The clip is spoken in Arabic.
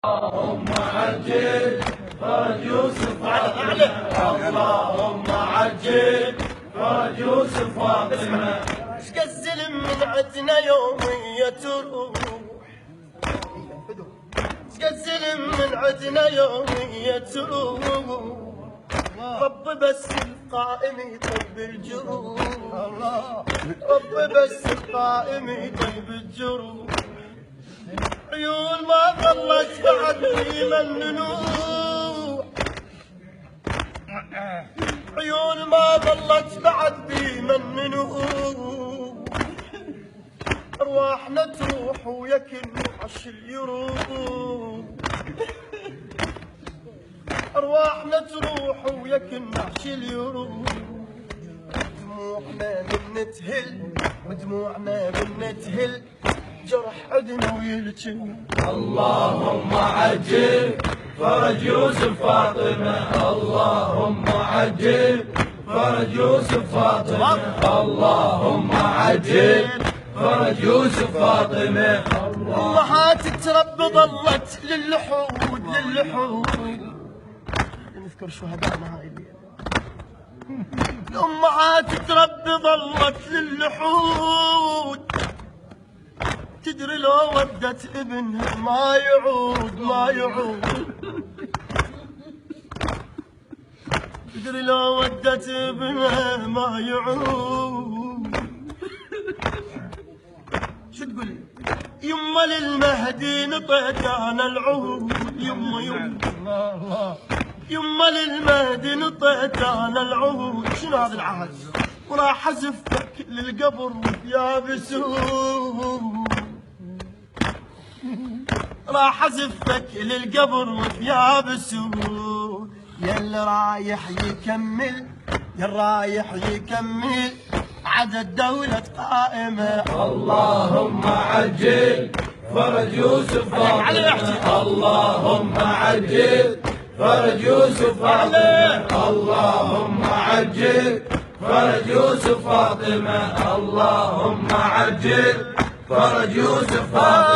اللهم عجل فرج يوسف فاطمة. اللهم عجل فرج يوسف فاطمة. شقد الظلم من عندنا يومية تروح، شقد الظلم من عندنا يومية تروح. رب بس القائم يطيب الجروح، رب بس القائم يطيب الجروح. عيون ما ظلت بعد من نوح، عيون ما ظلت بعد من نوح. ارواحنا تروح ويكن عش يروح، ارواحنا تروح ويكن عش يروح. دموعنا من تهل ودموعنا من تهل، جرح عدنا ويلجم. اللهم عجل فرج يوسف فاطمة. اللهم عجل فرج يوسف فاطمة. اللهم عجل فرج يوسف فاطمة. امهات تربى ظلت للحود للحود. نذكر شهدائنا هاي الليلة. الامهات تربى ظلت للحود، تدري لو ودت ابنها ما يعود ما يعود. تدري لو ودت ابنها ما يعود. شو تقولي؟ يما للمهدي نطيت انا العهود. يما يما يما للمهدي نطيت انا العهود. شنو هذا العهد؟ وراح ازفك للقبر يا بسود، راح ازفك للقبر وثياب السود. يا اللي رايح يكمل، يا رايح يكمل عدد دولة قائمة. اللهم عجل فرج يوسف فاطمة. اللهم عجل فرج يوسف فاطمة. اللهم عجل فرج يوسف فاطمة. اللهم عجل فرج يوسف فاطمة.